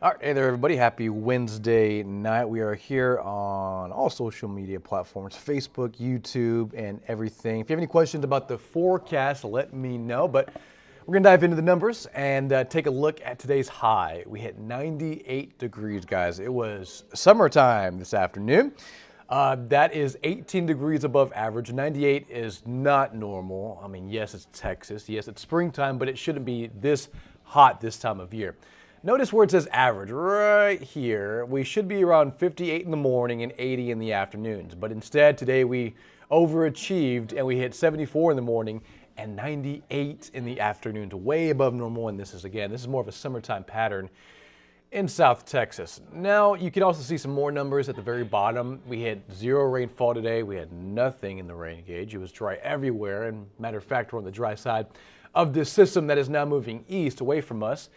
All right, hey there, everybody. Happy Wednesday night. We are here on all social media platforms, Facebook, YouTube, and everything. If you have any questions about the forecast, let me know. But we're going to dive into the numbers and take a look at today's high. We hit 98 degrees, guys. It was summertime this afternoon. That is 18 degrees above average. 98 is not normal. I mean, yes, it's Texas. Yes, it's springtime, but it shouldn't be this hot this time of year. Notice where it says average right here. We should be around 58 in the morning and 80 in the afternoons. But instead, today we overachieved and we hit 74 in the morning and 98 in the afternoons, way above normal. And this is more of a summertime pattern in South Texas. Now, you can also see some more numbers at the very bottom. We had 0 rainfall today. We had nothing in the rain gauge. It was dry everywhere. And matter of fact, we're on the dry side of this system that is now moving east away from us.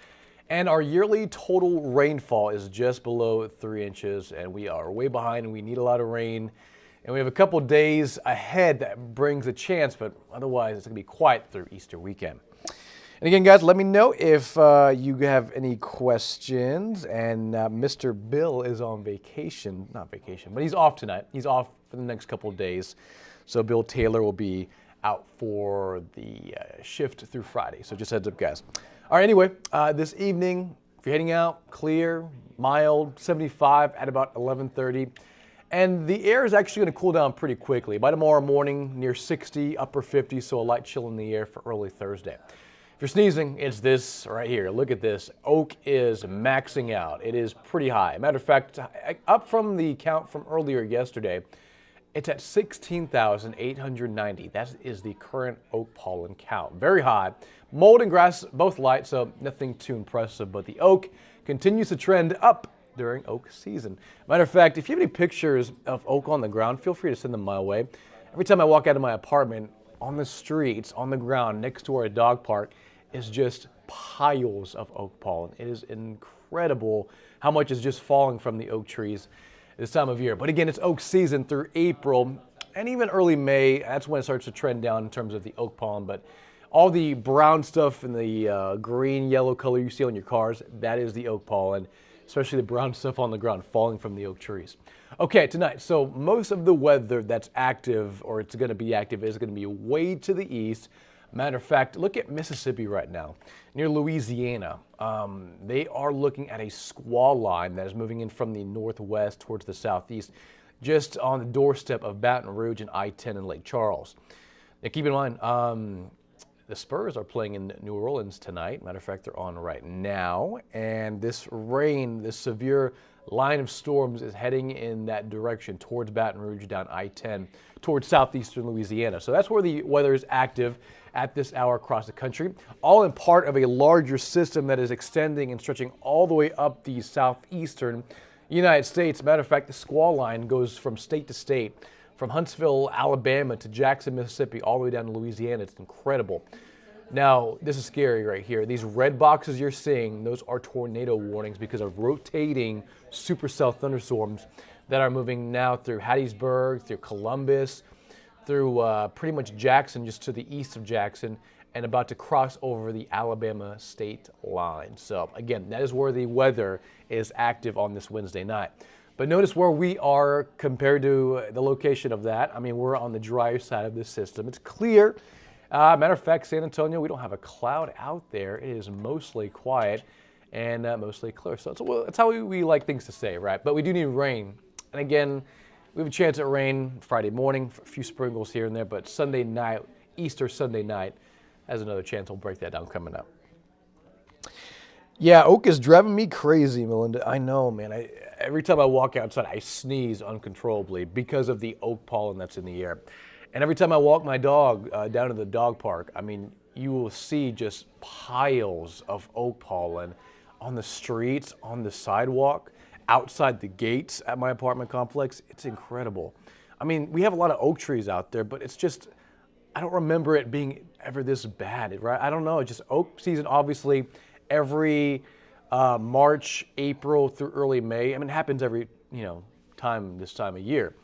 And our yearly total rainfall is just below 3 inches, and we are way behind, and we need a lot of rain. And we have a couple days ahead that brings a chance, but otherwise it's going to be quiet through Easter weekend. And again, guys, let me know if you have any questions. And Mr. Bill is on vacation, not vacation, but he's off tonight. He's off for the next couple of days. So Bill Taylor will be out for the shift through Friday. So just heads up, guys. All right, anyway, this evening, if you're heading out, clear, mild, 75 at about 11:30. And the air is actually going to cool down pretty quickly. By tomorrow morning, near 60, upper 50, so a light chill in the air for early Thursday. If you're sneezing, it's this right here. Look at this. Oak is maxing out. It is pretty high. Matter of fact, up from the count from earlier yesterday, it's at 16,890. That is the current oak pollen count. Very high. Mold and grass both light, so nothing too impressive, but the oak continues to trend up during oak season. Matter of fact, if you have any pictures of oak on the ground, feel free to send them my way. Every time I walk out of my apartment, on the streets, on the ground, next to our dog park, is just piles of oak pollen. It is incredible how much is just falling from the oak trees this time of year. But again, it's oak season through April and even early May. That's when it starts to trend down in terms of the oak pollen. But all the brown stuff and the green, yellow color you see on your cars, that is the oak pollen, especially the brown stuff on the ground falling from the oak trees. Okay, tonight, so most of the weather that's active, or it's going to be active, is going to be way to the east. Matter of fact, look at Mississippi right now, near Louisiana. They are looking at a squall line that is moving in from the northwest towards the southeast, just on the doorstep of Baton Rouge and I-10 and Lake Charles. Now, keep in mind, the Spurs are playing in New Orleans tonight. Matter of fact, they're on right now. And this rain, this severe line of storms is heading in that direction towards Baton Rouge, down I-10, towards southeastern Louisiana. So that's where the weather is active at this hour across the country, all in part of a larger system that is extending and stretching all the way up the southeastern United States. Matter of fact, the squall line goes from state to state, from Huntsville, Alabama to Jackson, Mississippi, all the way down to Louisiana. It's incredible. Now, this is scary right here. These red boxes you're seeing, those are tornado warnings because of rotating supercell thunderstorms that are moving now through Hattiesburg, through Columbus, through pretty much Jackson, just to the east of Jackson, and about to cross over the Alabama state line. So again, that is where the weather is active on this Wednesday night. But notice where we are compared to the location of that. I mean, we're on the drier side of this system. It's clear. Matter of fact, San Antonio, we don't have a cloud out there. It is mostly quiet and mostly clear. So that's how we like things to say, right? But we do need rain. And again, we have a chance at rain Friday morning, a few sprinkles here and there. But Sunday night, Easter Sunday night, has another chance. We'll break that down coming up. Yeah, oak is driving me crazy, Melinda. I know, man. Every time I walk outside, I sneeze uncontrollably because of the oak pollen that's in the air. And every time I walk my dog down to the dog park, I mean, you will see just piles of oak pollen on the streets, on the sidewalk, outside the gates at my apartment complex. It's incredible. I mean, we have a lot of oak trees out there, but it's just, I don't remember it being ever this bad, right? I don't know. It's just oak season, obviously, every March, April through early May. I mean, it happens every, this time of year.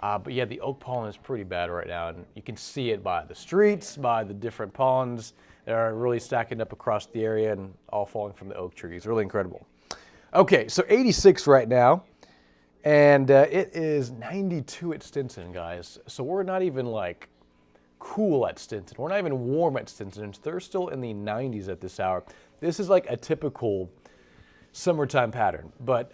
But yeah, the oak pollen is pretty bad right now, and you can see it by the streets, by the different pollens that are really stacking up across the area and all falling from the oak trees. Really incredible. Okay, so 86 right now, and it is 92 at Stinson, guys. So we're not even like cool at Stinson. We're not even warm at Stinson. They're still in the 90s at this hour. This is like a typical summertime pattern. But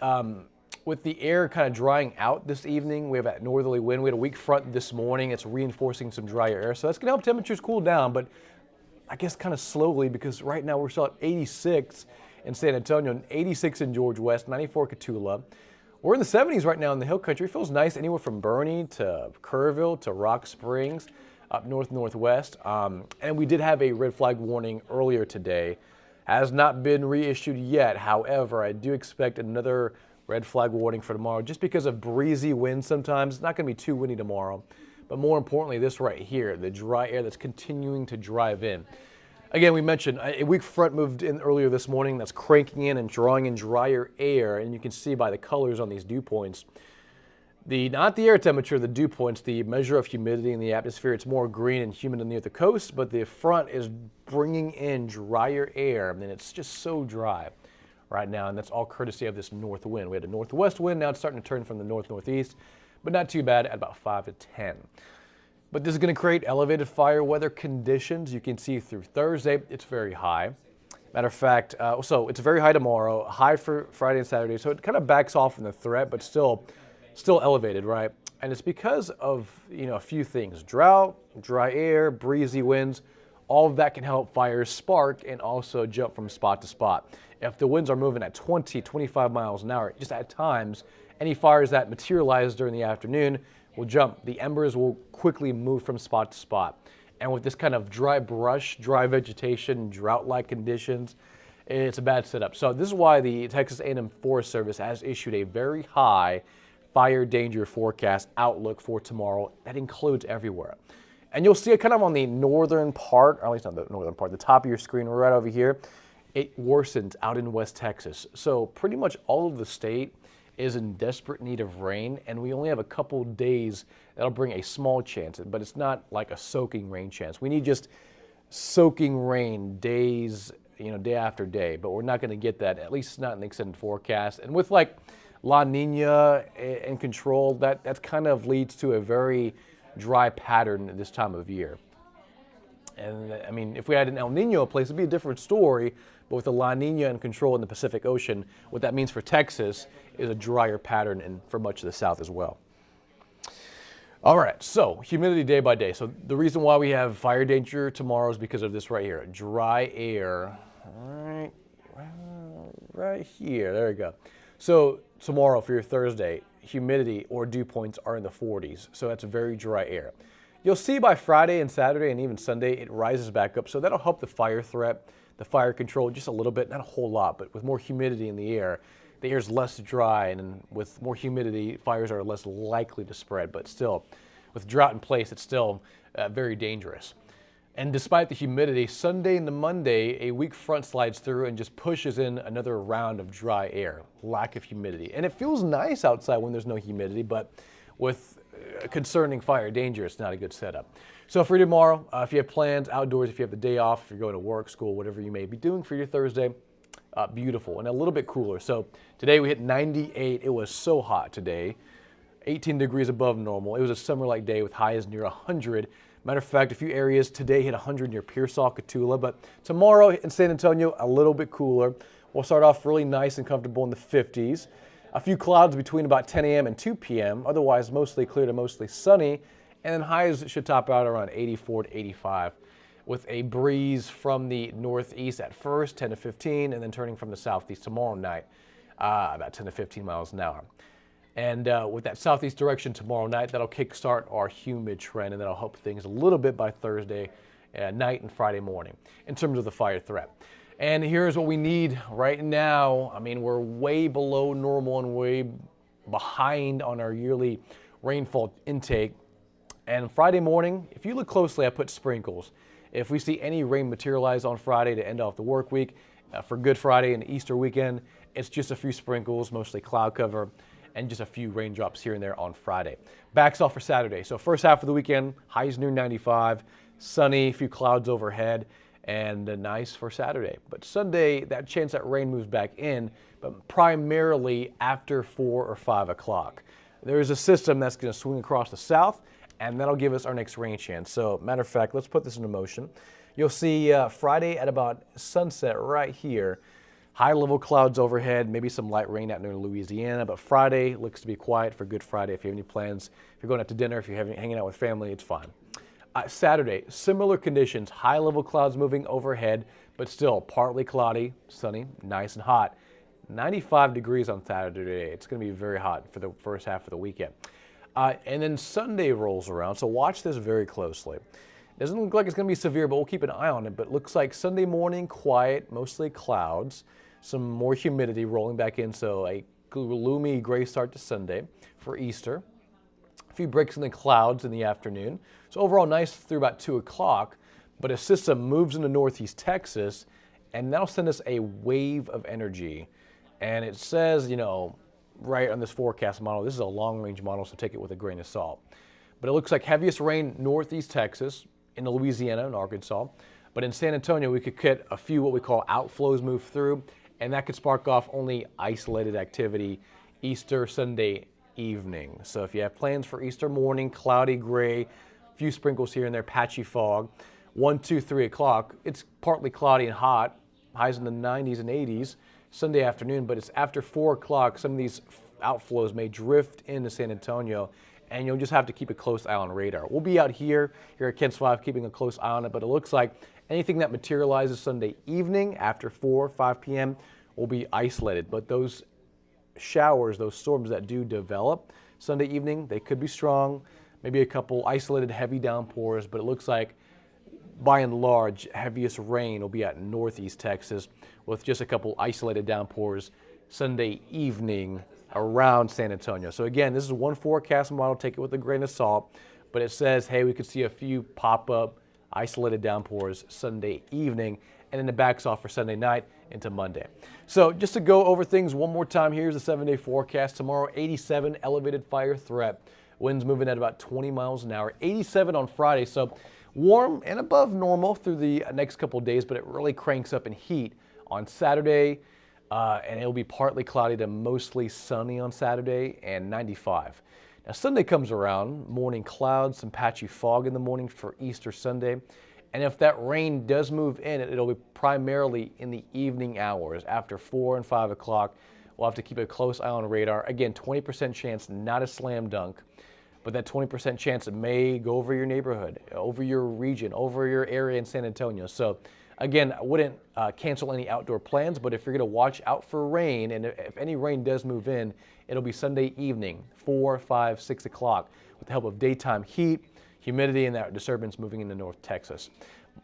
with the air kind of drying out this evening, we have that northerly wind. We had a weak front this morning. It's reinforcing some drier air. So that's going to help temperatures cool down, but I guess kind of slowly, because right now we're still at 86 in San Antonio, 86 in George West, 94 Cotulla. We're in the 70s right now in the Hill Country. It feels nice anywhere from Bernie to Kerrville to Rock Springs, up northwest. And we did have a red flag warning earlier today. Has not been reissued yet. However, I do expect another red flag warning for tomorrow just because of breezy winds sometimes. It's not going to be too windy tomorrow. But more importantly, this right here, the dry air that's continuing to drive in. Again, we mentioned a weak front moved in earlier this morning that's cranking in and drawing in drier air. And you can see by the colors on these dew points, not the air temperature, the dew points, the measure of humidity in the atmosphere, it's more green and humid near the coast, but the front is bringing in drier air, and it's just so dry right now, and that's all courtesy of this north wind. We had a northwest wind, now it's starting to turn from the northeast, but not too bad at about 5 to 10. But this is going to create elevated fire weather conditions. You can see through Thursday, it's very high. Matter of fact, so it's very high tomorrow, high for Friday and Saturday, so it kind of backs off from the threat, but still elevated, right? And it's because of, a few things: drought, dry air, breezy winds. All of that can help fires spark and also jump from spot to spot. If the winds are moving at 20, 25 miles an hour, just at times, any fires that materialize during the afternoon will jump. The embers will quickly move from spot to spot. And with this kind of dry brush, dry vegetation, drought-like conditions, it's a bad setup. So this is why the Texas A&M Forest Service has issued a very high fire danger forecast outlook for tomorrow. That includes everywhere. And you'll see it kind of on the northern part, or at least not the northern part, the top of your screen right over here. It worsens out in West Texas. So pretty much all of the state is in desperate need of rain, and we only have a couple days that'll bring a small chance, but it's not like a soaking rain chance. We need just soaking rain days, day after day, but we're not going to get that, at least not in the extended forecast. And with like La Nina in control, that kind of leads to a very dry pattern at this time of year. And I mean, if we had an El Nino in place, it'd be a different story. But with the La Nina in control in the Pacific Ocean, what that means for Texas is a drier pattern and for much of the South as well. All right, so humidity day by day. So the reason why we have fire danger tomorrow is because of this right here, dry air. Right here, there we go. So tomorrow for your Thursday, humidity or dew points are in the 40s. So that's very dry air. You'll see by Friday and Saturday and even Sunday, it rises back up. So that'll help the fire threat, the fire control just a little bit, not a whole lot, but with more humidity in the air is less dry, and with more humidity, fires are less likely to spread. But still, with drought in place, it's still very dangerous. And despite the humidity, Sunday into Monday, a weak front slides through and just pushes in another round of dry air, lack of humidity. And it feels nice outside when there's no humidity, but with concerning fire danger, it's not a good setup. So for tomorrow, if you have plans outdoors, if you have the day off, if you're going to work, school, whatever you may be doing for your Thursday, beautiful and a little bit cooler. So today we hit 98. It was so hot today, 18 degrees above normal. It was a summer-like day with highs near 100. Matter of fact, a few areas today hit 100 near Pearsall, Cotulla, but tomorrow in San Antonio, a little bit cooler. We'll start off really nice and comfortable in the 50s. A few clouds between about 10 a.m. and 2 p.m. Otherwise, mostly clear to mostly sunny. And then highs should top out around 84 to 85 with a breeze from the northeast at first, 10 to 15, and then turning from the southeast tomorrow night, about 10 to 15 miles an hour. And with that southeast direction tomorrow night, that'll kickstart our humid trend, and that'll help things a little bit by Thursday night and Friday morning in terms of the fire threat. And here's what we need right now. I mean, we're way below normal and way behind on our yearly rainfall intake. And Friday morning, if you look closely, I put sprinkles. If we see any rain materialize on Friday to end off the work week, for Good Friday and Easter weekend, it's just a few sprinkles, mostly cloud cover, and just a few raindrops here and there on Friday. Backs off for Saturday. So first half of the weekend, highs near 95, sunny, a few clouds overhead, and nice for Saturday. But Sunday, that chance that rain moves back in, but primarily after 4 or 5 o'clock. There's a system that's going to swing across the south, and that'll give us our next rain chance. So, matter of fact, let's put this into motion. You'll see Friday at about sunset right here. High-level clouds overhead, maybe some light rain out near Louisiana, but Friday looks to be quiet for Good Friday. If you have any plans, if you're going out to dinner, if you're hanging out with family, it's fine. Saturday, similar conditions, high-level clouds moving overhead, but still partly cloudy, sunny, nice and hot. 95 degrees on Saturday. It's going to be very hot for the first half of the weekend. And then Sunday rolls around, so watch this very closely. It doesn't look like it's going to be severe, but we'll keep an eye on it. But it looks like Sunday morning, quiet, mostly clouds, some more humidity rolling back in, so a gloomy gray start to Sunday for Easter. A few breaks in the clouds in the afternoon. So overall nice through about 2 o'clock, but a system moves into northeast Texas, and that'll send us a wave of energy. And it says, you know, right on this forecast model, this is a long-range model, so take it with a grain of salt. But it looks like heaviest rain northeast Texas, in Louisiana and Arkansas. But in San Antonio, we could get a few what we call outflows move through, and that could spark off only isolated activity Easter Sunday evening. So if you have plans for Easter morning, cloudy, gray, a few sprinkles here and there, patchy fog, 1, 2, 3 o'clock, it's partly cloudy and hot, highs in the 90s and 80s. Sunday afternoon, but it's after 4 o'clock. Some of these outflows may drift into San Antonio, and you'll just have to keep a close eye on radar. We'll be out here at KENS 5 keeping a close eye on it, but it looks like anything that materializes Sunday evening after 4 or 5 p.m. will be isolated. But those showers, those storms that do develop Sunday evening, they could be strong, maybe a couple isolated heavy downpours, but it looks like by and large, heaviest rain will be at northeast Texas with just a couple isolated downpours Sunday evening around San Antonio. So again, this is one forecast model, take it with a grain of salt, but it says, hey, we could see a few pop-up isolated downpours Sunday evening, and then it backs off for Sunday night into Monday. So just to go over things one more time, here's the 7-day forecast. Tomorrow, 87 elevated fire threat. Winds moving at about 20 miles an hour. 87 on Friday, so warm and above normal through the next couple of days, but it really cranks up in heat on Saturday, and it'll be partly cloudy to mostly sunny on Saturday, and 95. Now Sunday comes around, morning clouds, some patchy fog in the morning for Easter Sunday, and if that rain does move in, it'll be primarily in the evening hours after 4 and 5 o'clock. We'll have to keep a close eye on radar. Again, 20% chance, not a slam dunk, but that 20% chance it may go over your neighborhood, over your region, over your area in San Antonio. So again, I wouldn't cancel any outdoor plans, but if you're going to watch out for rain, and if any rain does move in, it'll be Sunday evening, 4, 5, 6 o'clock, with the help of daytime heat, humidity, and that disturbance moving into North Texas.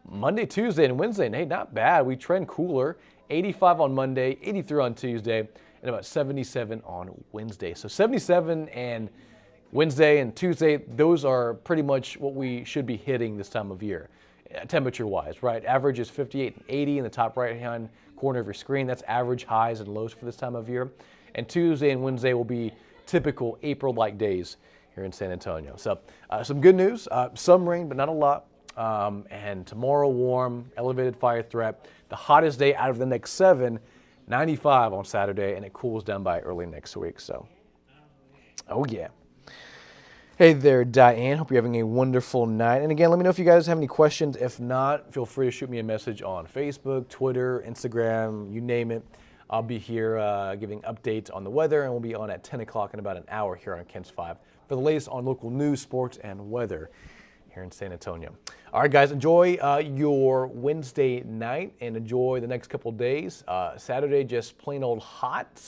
Monday, Tuesday, and Wednesday, hey, not bad. We trend cooler. 85 on Monday, 83 on Tuesday, and about 77 on Wednesday. So 77 and Wednesday and Tuesday, those are pretty much what we should be hitting this time of year, temperature-wise, right? Average is 58 and 80 in the top right-hand corner of your screen. That's average highs and lows for this time of year. And Tuesday and Wednesday will be typical April-like days here in San Antonio. So some good news, some rain, but not a lot. And tomorrow warm, elevated fire threat. The hottest day out of the next 7, 95 on Saturday, and it cools down by early next week. So, oh yeah. Hey there, Diane. Hope you're having a wonderful night. And again, let me know if you guys have any questions. If not, feel free to shoot me a message on Facebook, Twitter, Instagram, you name it. I'll be here giving updates on the weather, and we'll be on at 10 o'clock in about an hour here on KENS 5 for the latest on local news, sports, and weather here in San Antonio. All right, guys, enjoy your Wednesday night and enjoy the next couple days. Saturday, just plain old hot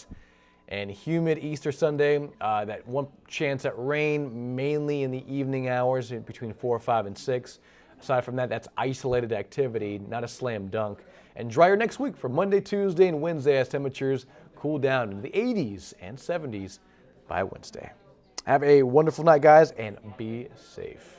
and humid. Easter Sunday, that one chance at rain, mainly in the evening hours between 4, 5, and 6. Aside from that, that's isolated activity, not a slam dunk. And drier next week for Monday, Tuesday, and Wednesday as temperatures cool down into the 80s and 70s by Wednesday. Have a wonderful night, guys, and be safe.